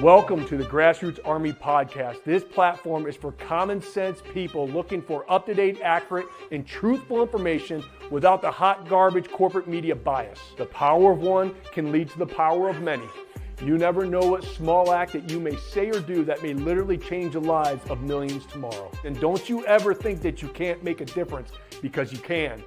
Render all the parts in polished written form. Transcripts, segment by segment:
Welcome to the Grassroots Army Podcast. This platform is for common sense people looking for up-to-date, accurate, and truthful information without the hot garbage corporate media bias. The power of one can lead to the power of many. You never know what small act that you may say or do that may literally change the lives of millions tomorrow. And don't you ever think that you can't make a difference, because you can.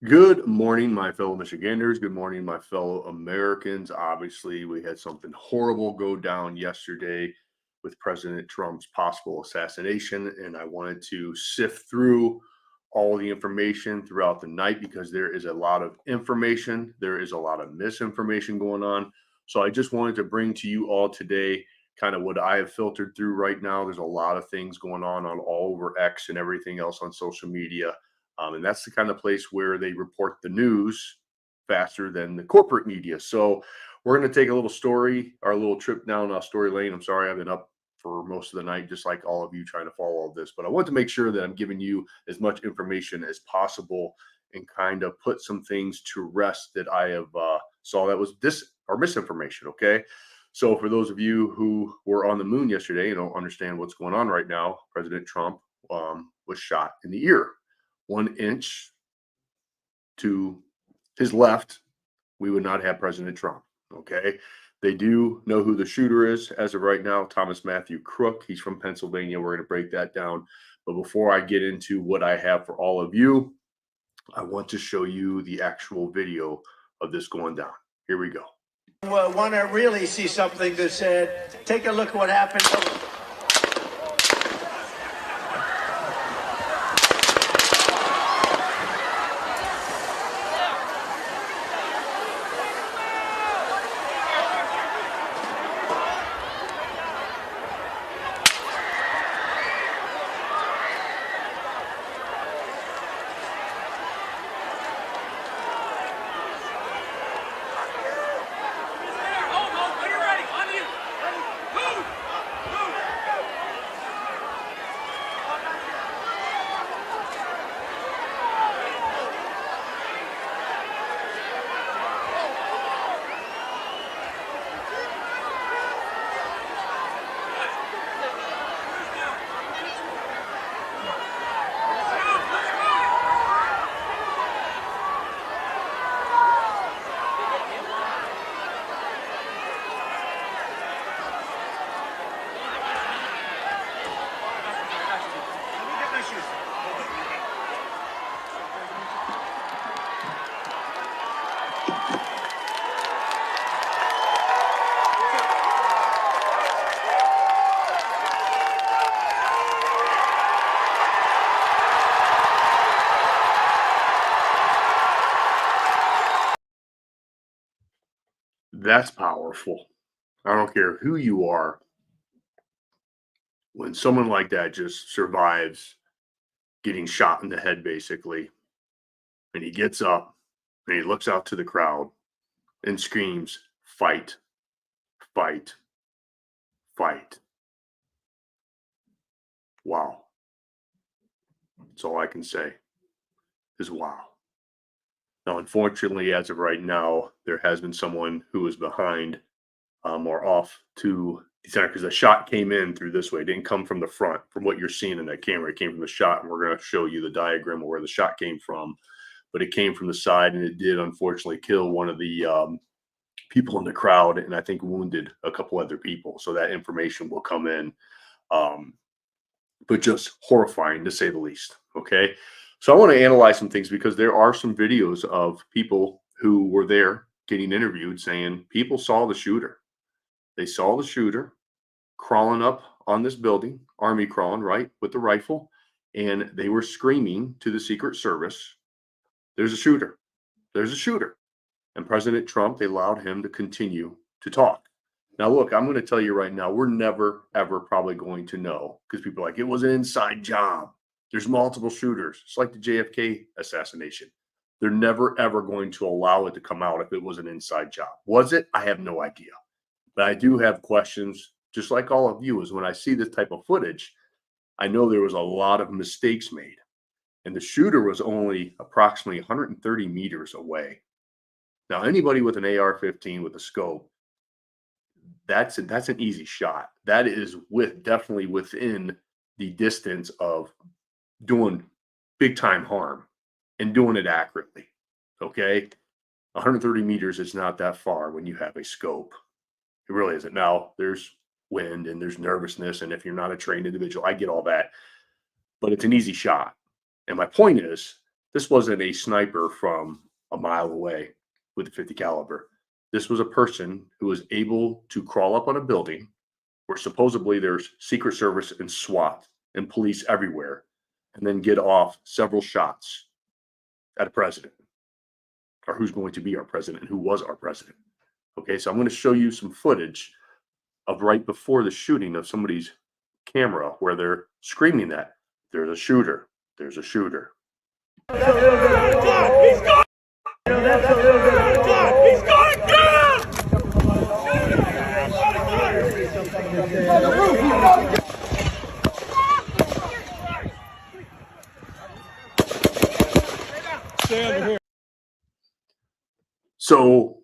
Good morning, my fellow Michiganders. Good morning, my fellow Americans. Obviously, we had something horrible go down yesterday with President Trump's possible assassination, and I wanted to sift through all the information throughout the night because there is a lot of information. There is a lot of misinformation going on. So I just wanted to bring to you all today kind of what I have filtered through right now. There's a lot of things going on all over X and everything else on social media. And that's the kind of place where they report the news faster than the corporate media. So we're going to take a little trip down story lane. I'm sorry, I've been up for most of the night, just like all of you trying to follow all this. But I want to make sure that I'm giving you as much information as possible and kind of put some things to rest that I have saw that was misinformation. Okay. So for those of you who were on the moon yesterday and don't understand what's going on right now, President Trump was shot in the ear. 1 inch to his left, we would not have President Trump. Okay. They do know who the shooter is as of right now, Thomas Matthew Crook. He's from Pennsylvania. We're going to break that down. But before I get into what I have for all of you, I want to show you the actual video of this going down. Here we go. Well, want to really see something that said, take a look at what happened. That's powerful. I don't care who you are. When someone like that just survives getting shot in the head, basically, and he gets up and he looks out to the crowd and screams, "Fight, fight, fight." Wow. That's all I can say is wow. Now, unfortunately, as of right now, there has been someone who was behind or off to the center because the shot came in through this way. It didn't come from the front. From what you're seeing in that camera, it came from the shot. And we're going to show you the diagram of where the shot came from. But it came from the side, and it did unfortunately kill one of the people in the crowd, and I think wounded a couple other people. So that information will come in. But just horrifying, to say the least. Okay. So I want to analyze some things because there are some videos of people who were there getting interviewed saying people saw the shooter. They saw the shooter crawling up on this building, army crawling, right, with the rifle, and they were screaming to the Secret Service, "There's a shooter. There's a shooter." And President Trump, they allowed him to continue to talk. Now, look, I'm going to tell you right now, we're never, ever probably going to know because people are like, it was an inside job. There's multiple shooters. It's like the JFK assassination. They're never, ever going to allow it to come out if it was an inside job. Was it? I have no idea. But I do have questions, just like all of you, is when I see this type of footage, I know there was a lot of mistakes made. And the shooter was only approximately 130 meters away. Now, anybody with an AR-15 with a scope, that's an easy shot. That is definitely within the distance of doing big time harm and doing it accurately. Okay, 130 meters is not that far when you have a scope. It really isn't. Now, there's wind and there's nervousness, and if you're not a trained individual, I get all that, but it's an easy shot. And my point is, this wasn't a sniper from a mile away with a 50 caliber. This was a person who was able to crawl up on a building where supposedly there's Secret Service and SWAT and police everywhere, and then get off several shots at a president, or who's going to be our president, who was our president. Okay, so I'm going to show you some footage of right before the shooting of somebody's camera where they're screaming that there's a shooter, there's a shooter. He's gone! He's gone again! So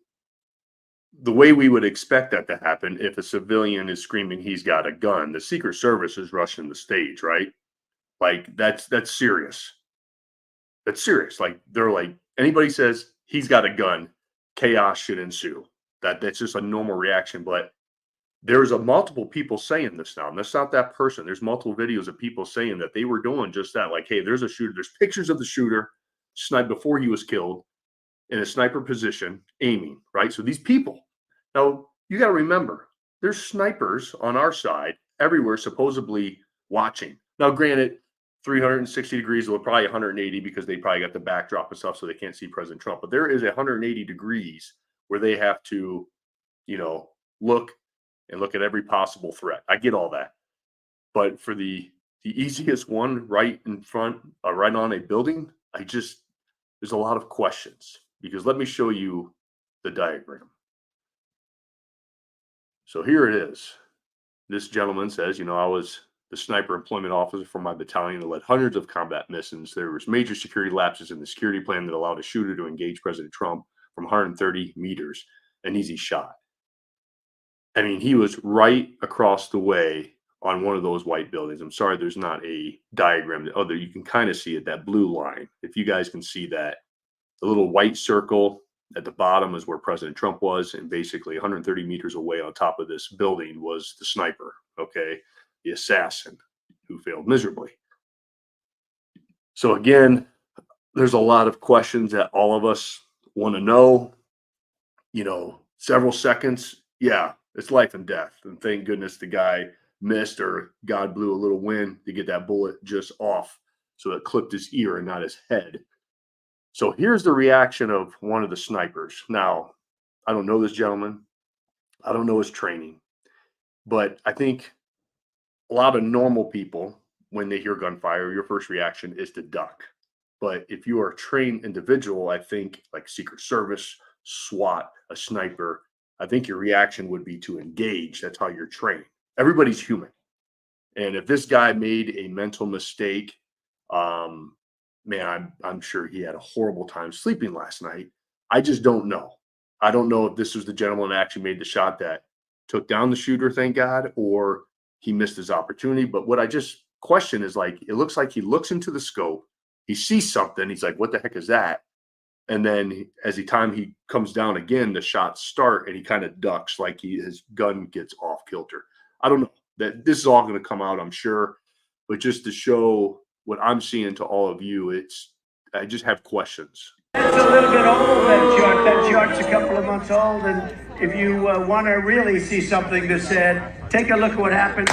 the way we would expect that to happen, if a civilian is screaming he's got a gun, the Secret Service is rushing the stage, right? Like that's serious. That's serious. Like they're like, anybody says he's got a gun, chaos should ensue. That's just a normal reaction. But there's multiple people saying this now, and that's not that person. There's multiple videos of people saying that they were doing just that. Like, hey, there's a shooter. There's pictures of the shooter sniped before he was killed in a sniper position, aiming, right? So these people, now you got to remember, there's snipers on our side everywhere, supposedly watching. Now, granted, 360 degrees, or probably 180 because they probably got the backdrop and stuff, so they can't see President Trump. But there is 180 degrees where they have to, look at every possible threat. I get all that. But for the easiest one right in front, right on a building, there's a lot of questions, because let me show you the diagram. So here it is. This gentleman says, I was the sniper employment officer for my battalion that led hundreds of combat missions. There was major security lapses in the security plan that allowed a shooter to engage President Trump from 130 meters, an easy shot. I mean, he was right across the way on one of those white buildings. I'm sorry, there's not a diagram. You can kind of see it, that blue line. If you guys can see that, the little white circle at the bottom is where President Trump was, and basically 130 meters away on top of this building was the sniper, okay, the assassin who failed miserably. So again, there's a lot of questions that all of us want to know. Several seconds, yeah, it's life and death. And thank goodness the guy missed, or God blew a little wind to get that bullet just off, so it clipped his ear and not his head. So here's the reaction of one of the snipers. Now, I don't know this gentleman. I don't know his training. But I think a lot of normal people, when they hear gunfire, your first reaction is to duck. But if you are a trained individual, I think like Secret Service, SWAT, a sniper, I think your reaction would be to engage. That's how you're trained. Everybody's human. And if this guy made a mental mistake, man, I'm sure he had a horrible time sleeping last night. I just don't know. I don't know if this was the gentleman that actually made the shot that took down the shooter, thank God, or he missed his opportunity. But what I just question is, like, it looks like he looks into the scope, he sees something, he's like, what the heck is that? And then as he comes down again, the shots start and he kind of ducks, like his gun gets off kilter. I don't know. That this is all going to come out, I'm sure. But just to show what I'm seeing to all of you, I just have questions. It's a little bit old, that shot. That shot's a couple of months old, and if you want to really see something that's said, take a look at what happened.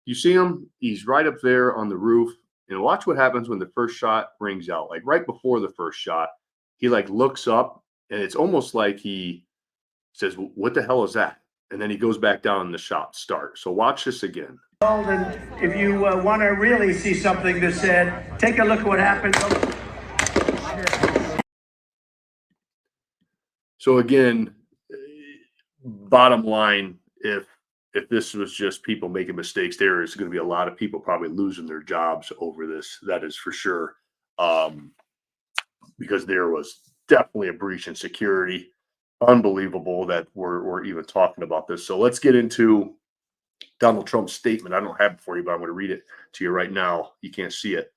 You see him? He's right up there on the roof. And watch what happens when the first shot rings out. Like right before the first shot, he looks up, and it's almost like he says, what the hell is that? And then he goes back down and the shots start. So watch this again. And if you want to really see something that's said, take a look at what happened. So again, bottom line, if this was just people making mistakes, there is going to be a lot of people probably losing their jobs over this. That is for sure. because there was definitely a breach in security. Unbelievable that we're even talking about this. So let's get into Donald Trump's statement. I don't have it for you, but I'm going to read it to you right now. You can't see it,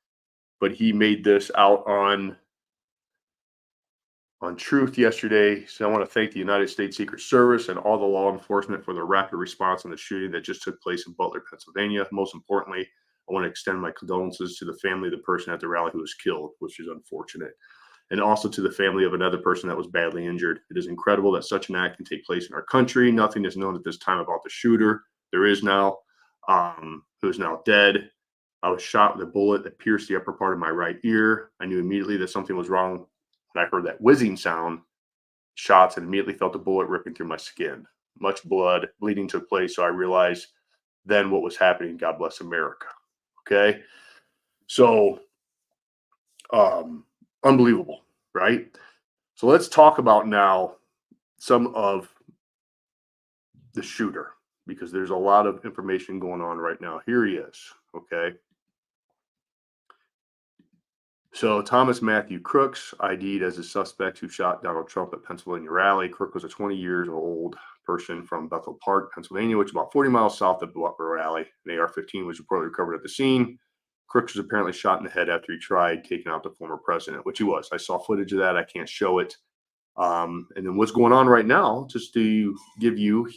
but he made this out on Truth yesterday. So I want to thank the United States Secret Service and all the law enforcement for their rapid response on the shooting that just took place in Butler, Pennsylvania. Most importantly, I want to extend my condolences to the family of the person at the rally who was killed, which is unfortunate, and also to the family of another person that was badly injured. It is incredible that such an act can take place in our country. Nothing is known at this time about the shooter. There is now, who is now dead. I was shot with a bullet that pierced the upper part of my right ear. I knew immediately that something was wrong when I heard that whizzing sound, shots, and immediately felt the bullet ripping through my skin. Much bleeding took place, so I realized then what was happening. God bless America. Okay, so unbelievable, right? So let's talk about now some of the shooter, because there's a lot of information going on right now. Here he is, okay? So Thomas Matthew Crooks, ID'd as a suspect who shot Donald Trump at Pennsylvania rally. Crook was a 20-year-old person from Bethel Park, Pennsylvania, which is about 40 miles south of the Butler rally. An AR-15 was reportedly recovered at the scene. Crooks was apparently shot in the head after he tried taking out the former president, which he was. I saw footage of that. I can't show it. And then what's going on right now, just to give you,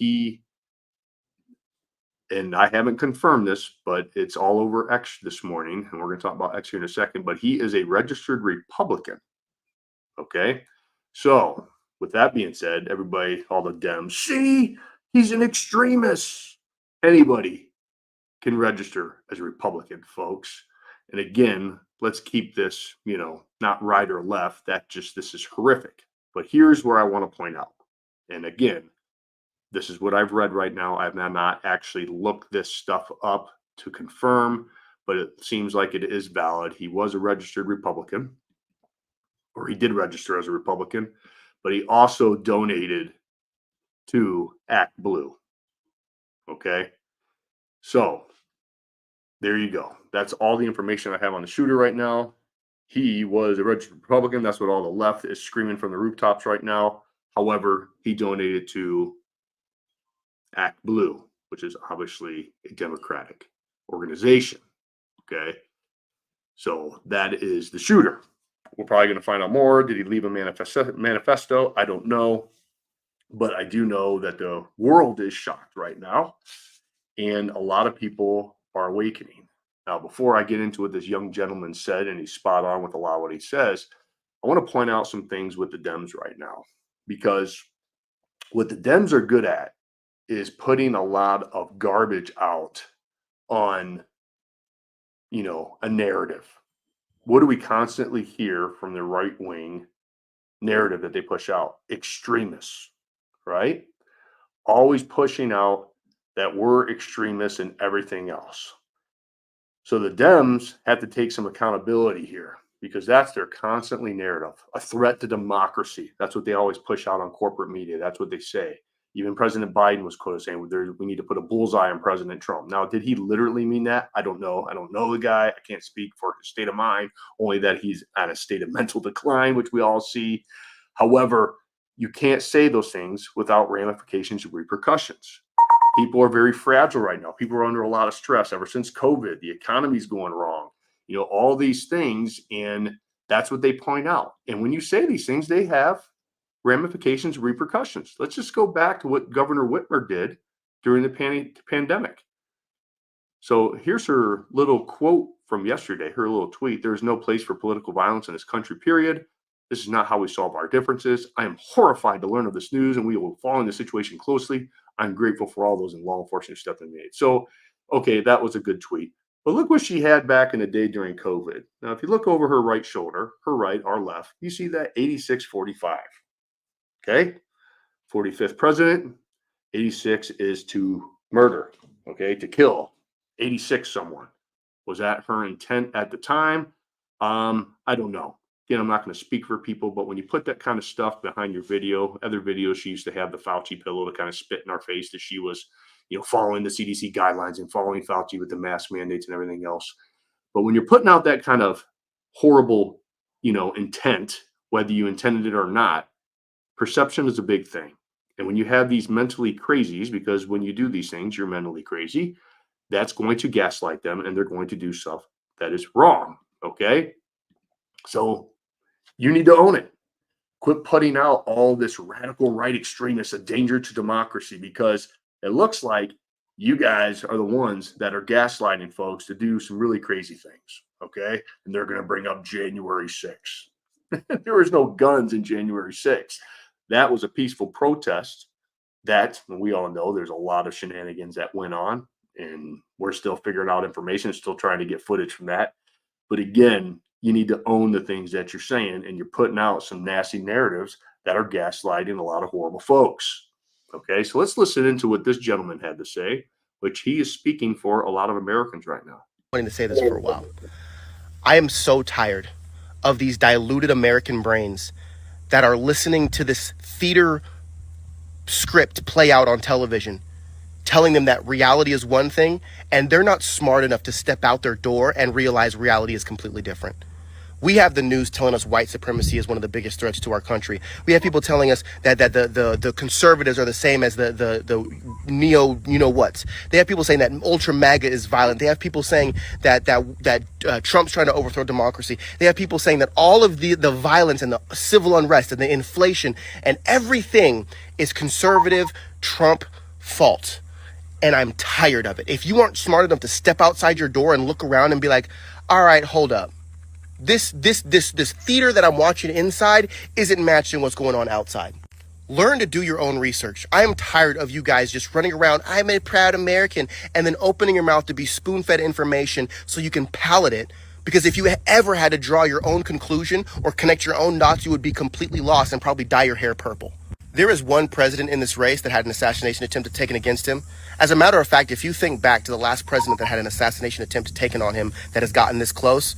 and I haven't confirmed this, but it's all over X this morning, and we're going to talk about X here in a second, but he is a registered Republican. Okay. So with that being said, everybody, all the Dems, see, he's an extremist. Anybody can register as a Republican, folks. And again, let's keep this, not right or left. This is horrific. But here's where I want to point out. And again, this is what I've read right now. I've not actually looked this stuff up to confirm, but it seems like it is valid. He was a registered Republican, or he did register as a Republican, but he also donated to Act Blue. Okay. So there you go. That's all the information I have on the shooter right now. He was a registered Republican. That's what all the left is screaming from the rooftops right now. However, he donated to Act Blue, which is obviously a Democratic organization. Okay. So that is the shooter. We're probably going to find out more. Did he leave a manifesto? I don't know. But I do know that the world is shocked right now. And a lot of people are awakening. Now, before I get into what this young gentleman said, and he's spot on with a lot of what he says, I want to point out some things with the Dems right now. Because what the Dems are good at is putting a lot of garbage out on, a narrative. What do we constantly hear from the right wing narrative that they push out? Extremists, right? Always pushing out that we're extremists and everything else. So the Dems have to take some accountability here, because that's their constantly narrative, a threat to democracy. That's what they always push out on corporate media. That's what they say. Even President Biden was quoted saying, we need to put a bullseye on President Trump. Now, did he literally mean that? I don't know. I don't know the guy. I can't speak for his state of mind, only that he's at a state of mental decline, which we all see. However, you can't say those things without ramifications and repercussions. People are very fragile right now. People are under a lot of stress ever since COVID. The economy's going wrong. All these things, and that's what they point out. And when you say these things, they have ramifications, repercussions. Let's just go back to what Governor Whitmer did during the pandemic. So here's her little quote from yesterday, her little tweet. "There is no place for political violence in this country, period. This is not how we solve our differences. I am horrified to learn of this news, and we will follow the situation closely. I'm grateful for all those in law enforcement who stepped in and made." So, okay, that was a good tweet. But look what she had back in the day during COVID. Now, if you look over her right shoulder, her right, our left, you see that 86-45. Okay, 45th president, 86 is to murder, okay, to kill, 86 someone. Was that her intent at the time? I don't know. Again, I'm not going to speak for people, but when you put that kind of stuff behind your video, other videos, she used to have the Fauci pillow to kind of spit in our face that she was, following the CDC guidelines and following Fauci with the mask mandates and everything else. But when you're putting out that kind of horrible, intent whether you intended it or not, perception is a big thing. And when you have these mentally crazies, because when you do these things, you're mentally crazy, that's going to gaslight them and they're going to do stuff that is wrong. Okay. So you need to own it. Quit putting out all this radical right extremists, a danger to democracy, because it looks like you guys are the ones that are gaslighting folks to do some really crazy things. Okay. And they're going to bring up January 6th. There was no guns in January 6th. That was a peaceful protest that, we all know there's a lot of shenanigans that went on, and we're still figuring out information, still trying to get footage from that. But again, you need to own the things that you're saying, and you're putting out some nasty narratives that are gaslighting a lot of horrible folks. Okay, so let's listen into what this gentleman had to say, which he is speaking for a lot of Americans right now. Wanting to say this for a while. I am so tired of these diluted American brains that are listening to this theater script play out on television, telling them that reality is one thing, and they're not smart enough to step out their door and realize reality is completely different. We have the news telling us white supremacy is one of the biggest threats to our country. We have people telling us that the conservatives are the same as the neo you-know-whats. They have people saying that ultra MAGA is violent. They have people saying that Trump's trying to overthrow democracy. They have people saying that all of the violence and the civil unrest and the inflation and everything is conservative Trump fault. And I'm tired of it. If you aren't smart enough to step outside your door and look around and be like, all right, hold up. This theater that I'm watching inside isn't matching what's going on outside. Learn to do your own research. I am tired of you guys just running around, I'm a proud American, and then opening your mouth to be spoon-fed information so you can palate it. Because if you ever had to draw your own conclusion or connect your own dots, you would be completely lost and probably dye your hair purple. There is one president in this race that had an assassination attempt taken against him. As a matter of fact, if you think back to the last president that had an assassination attempt taken on him that has gotten this close,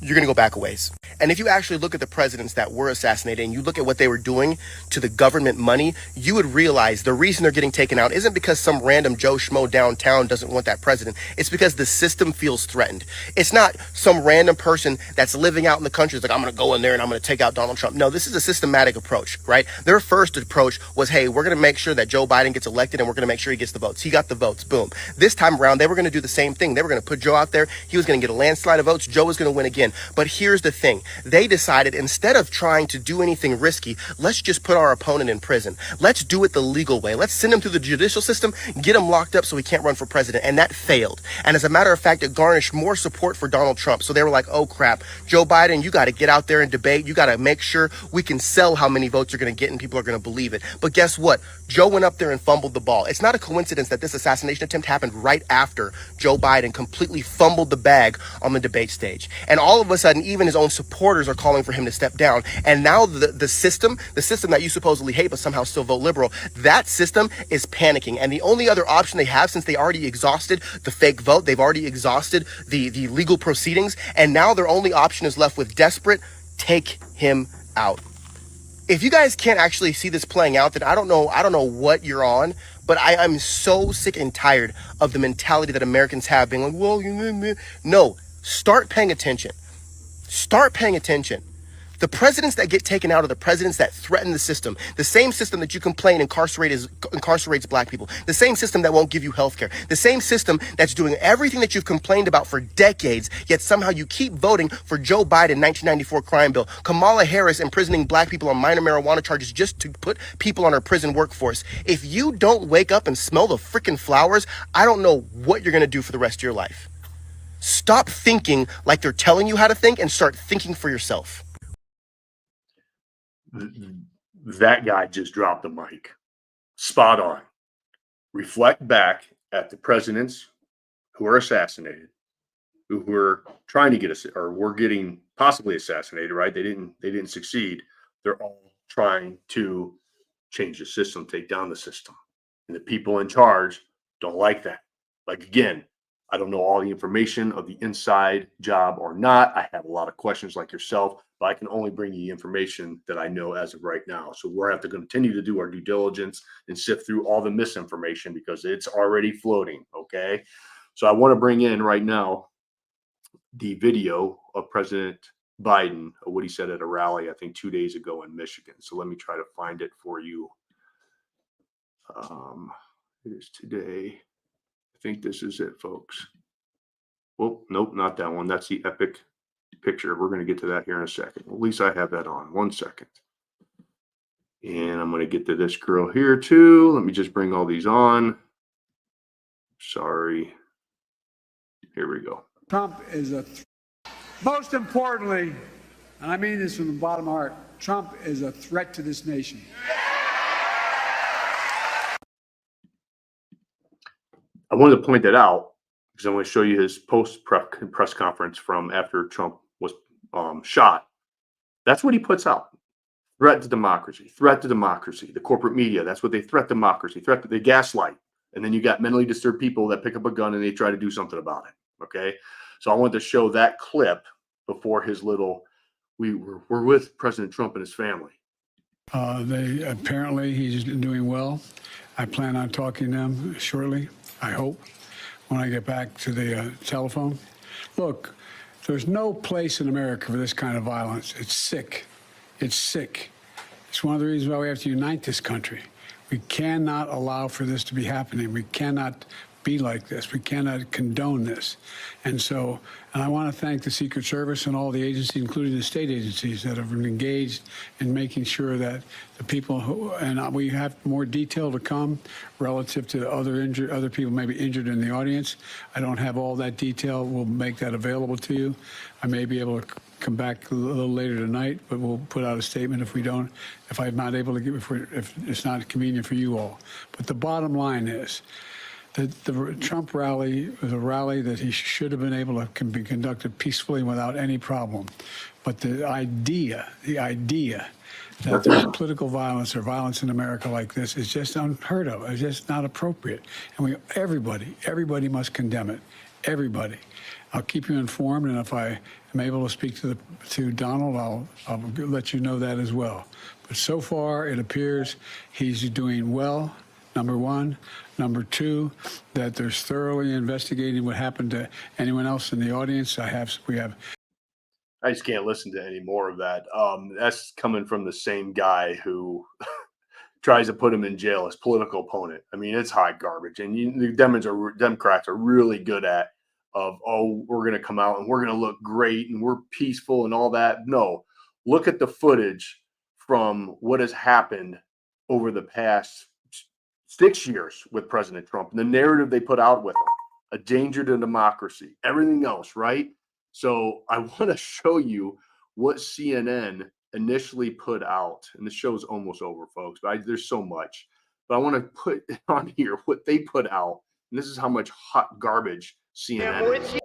you're going to go back a ways. And if you actually look at the presidents that were assassinated and you look at what they were doing to the government money, you would realize the reason they're getting taken out isn't because some random Joe Schmo downtown doesn't want that president. It's because the system feels threatened. It's not some random person that's living out in the country that's like, I'm going to go in there and I'm going to take out Donald Trump. No, this is a systematic approach, right? Their first approach was, hey, we're going to make sure that Joe Biden gets elected and we're going to make sure he gets the votes. He got the votes. Boom. This time around, they were going to do the same thing. They were going to put Joe out there. He was going to get a landslide of votes. Joe was going to win again. But here's the thing. They decided instead of trying to do anything risky, let's just put our opponent in prison. Let's do it the legal way. Let's send him through the judicial system, get him locked up so he can't run for president. And that failed. And as a matter of fact, it garnished more support for Donald Trump. So they were like, oh crap, Joe Biden, you got to get out there and debate. You got to make sure we can sell how many votes you're going to get and people are going to believe it. But guess what? Joe went up there and fumbled the ball. It's not a coincidence that this assassination attempt happened right after Joe Biden completely fumbled the bag on the debate stage. And all of a sudden, even his own supporters are calling for him to step down. And now the system that you supposedly hate but somehow still vote liberal, that system is panicking. And the only other option they have, since they already exhausted the fake vote, they've already exhausted the legal proceedings, and now their only option is left with desperate, take him out. If you guys can't actually see this playing out, then I don't know what you're on, but I'm so sick and tired of the mentality that Americans have, being like, well, no, start paying attention. Start paying attention. The presidents that get taken out are the presidents that threaten the system. The same system that you complain incarcerates black people. The same system that won't give you health care. The same system that's doing everything that you've complained about for decades, yet somehow you keep voting for Joe Biden 1994 crime bill, Kamala Harris imprisoning black people on minor marijuana charges just to put people on our prison workforce. If you don't wake up and smell the freaking flowers, I don't know what you're going to do for the rest of your life. Stop thinking like they're telling you how to think and start thinking for yourself. That guy just dropped the mic. Spot on. Reflect back at the presidents who were assassinated, who were trying to get or were getting possibly assassinated, right? They didn't succeed. They're all trying to change the system, take down the system. And the people in charge don't like that. Like, again, I don't know all the information of the inside job or not. I have a lot of questions like yourself, but I can only bring you the information that I know as of right now. So we're going to have to continue to do our due diligence and sift through all the misinformation because it's already floating, okay? So I want to bring in right now the video of President Biden, what he said at a rally, I think 2 days ago in Michigan. So let me try to find it for you. It is today. I think this is it, folks. Well, nope, not that one. That's the epic picture. We're going to get to that here in a second. At least I have that on. 1 second. And I'm going to get to this girl here too. Let me just bring all these on. Sorry. Here we go. Trump is most importantly, and I mean this from the bottom of my heart, Trump is a threat to this nation. I wanted to point that out because I want to show you his post-press conference from after Trump was shot. That's what he puts out. Threat to democracy, threat to democracy. The corporate media, that's what they threat democracy, they gaslight. And then you got mentally disturbed people that pick up a gun and they try to do something about it. Okay. So I wanted to show that clip before his little, we're with President Trump and his family. They apparently he's doing well. I plan on talking to them shortly, I hope, when I get back to the telephone. Look, there's no place in America for this kind of violence. It's sick. It's sick. It's one of the reasons why we have to unite this country. We cannot allow for this to be happening. We cannot be like this. We cannot condone this. And I want to thank the Secret Service and all the agencies, including the state agencies, that have been engaged in making sure that the people and we have more detail to come relative to other people maybe injured in the audience. I don't have all that detail. We'll make that available to you. I may be able to come back a little later tonight, but we'll put out a statement if I'm not able to if it's not convenient for you all. But the bottom line is, the Trump rally was a rally that he should have been able to be conducted peacefully without any problem. But the idea that there's political violence or violence in America like this is just unheard of. It's just not appropriate. And everybody must condemn it. Everybody. I'll keep you informed, and if I am able to speak to Donald, I'll let you know that as well. But so far, it appears he's doing well. Number one. Number two, that there's thoroughly investigating what happened to anyone else in the audience. We have. I just can't listen to any more of that. That's coming from the same guy who tries to put him in jail, his political opponent. I mean, it's hot garbage. And the Democrats are really good at we're going to come out and we're going to look great and we're peaceful and all that. No, look at the footage from what has happened over the past 6 years with President Trump and the narrative they put out with him, a danger to democracy, everything else, right? So I want to show you what CNN initially put out, and the show's almost over, folks, but there's so much. But I want to put on here what they put out, and this is how much hot garbage CNN is.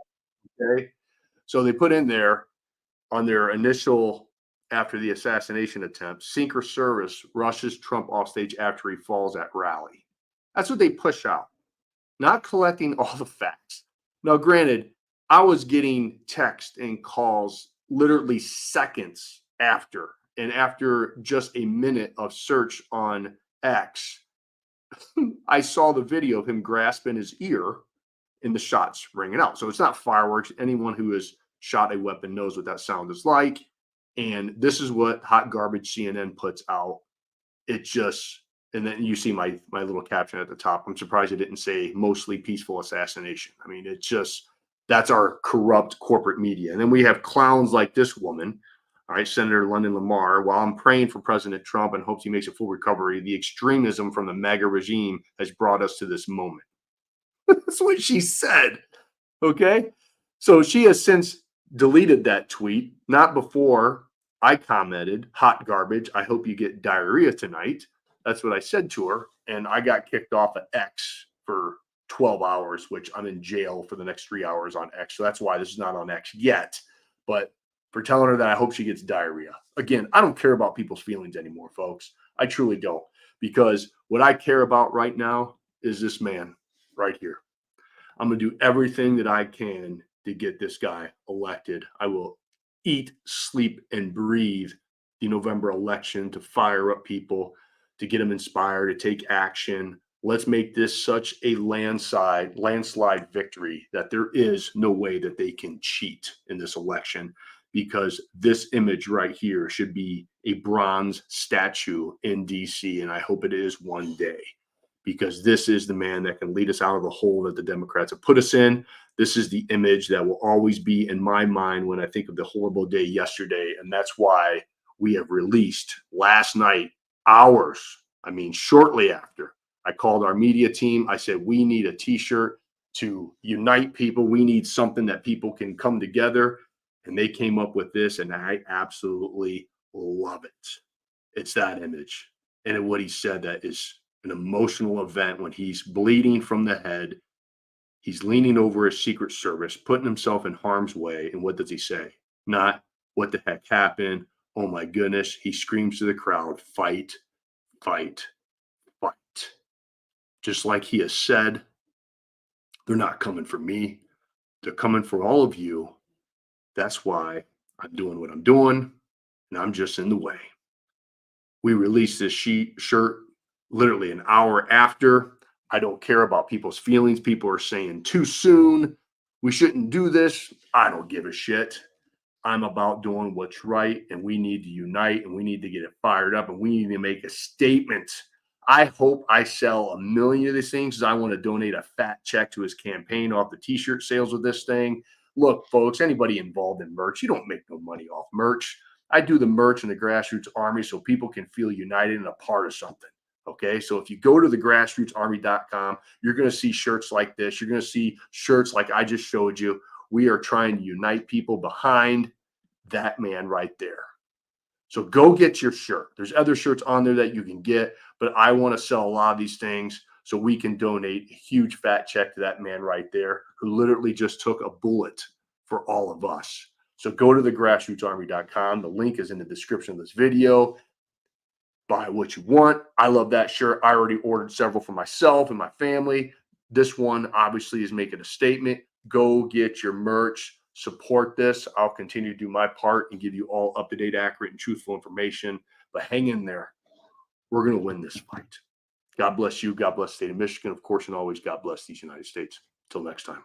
Okay? So they put in there on their initial, after the assassination attempt, Secret Service rushes Trump off stage after he falls at rally. That's what they push out, not collecting all the facts. Now, granted, I was getting texts and calls literally seconds after, and after just a minute of search on X, I saw the video of him grasping his ear and the shots ringing out. So it's not fireworks. Anyone who has shot a weapon knows what that sound is like. And this is what hot garbage CNN puts out. It just, and then you see my little caption at the top. I'm surprised it didn't say mostly peaceful assassination. I mean, it just, that's our corrupt corporate media. And then we have clowns like this woman, all right, Senator London Lamar. While I'm praying for President Trump and hopes he makes a full recovery, the extremism from the MAGA regime has brought us to this moment. That's what she said. Okay. So she has since deleted that tweet, not before I commented, hot garbage. I hope you get diarrhea tonight. That's what I said to her. And I got kicked off at X for 12 hours, which I'm in jail for the next 3 hours on X. So that's why this is not on X yet. But for telling her that I hope she gets diarrhea. Again, I don't care about people's feelings anymore, folks. I truly don't. Because what I care about right now is this man right here. I'm going to do everything that I can to get this guy elected. I will eat, sleep, and breathe the November election to fire up people, to get them inspired, to take action. Let's make this such a landslide victory that there is no way that they can cheat in this election, because this image right here should be a bronze statue in DC. And I hope it is one day, because this is the man that can lead us out of the hole that the Democrats have put us in. This is the image that will always be in my mind when I think of the horrible day yesterday. And that's why we have released last night, shortly after, I called our media team. I said, we need a t-shirt to unite people. We need something that people can come together. And they came up with this, and I absolutely love it. It's that image. And what he said, that is an emotional event when he's bleeding from the head. He's leaning over his Secret Service, putting himself in harm's way. And what does he say? Not, what the heck happened? Oh my goodness. He screams to the crowd, fight, fight, fight. Just like he has said, they're not coming for me. They're coming for all of you. That's why I'm doing what I'm doing, and I'm just in the way. We released this shirt literally an hour after. I don't care about people's feelings. People are saying too soon. We shouldn't do this. I don't give a shit. I'm about doing what's right, and we need to unite, and we need to get it fired up, and we need to make a statement. I hope I sell 1 million of these things, because I want to donate a fat check to his campaign off the t-shirt sales of this thing. Look, folks, anybody involved in merch, you don't make no money off merch. I do the merch in the Grassroots Army so people can feel united and a part of something. Okay, so if you go to the grassrootsarmy.com, you're going to see shirts like this. You're going to see shirts like I just showed you. We are trying to unite people behind that man right there. So go get your shirt. There's other shirts on there that you can get, but I want to sell a lot of these things so we can donate a huge fat check to that man right there, who literally just took a bullet for all of us. So go to the grassrootsarmy.com. The link is in the description of this video. Buy what you want. I love that shirt. I already ordered several for myself and my family. This one obviously is making a statement. Go get your merch. Support this. I'll continue to do my part and give you all up-to-date, accurate, and truthful information. But hang in there. We're going to win this fight. God bless you. God bless the state of Michigan, of course, and always God bless these United States. Till next time.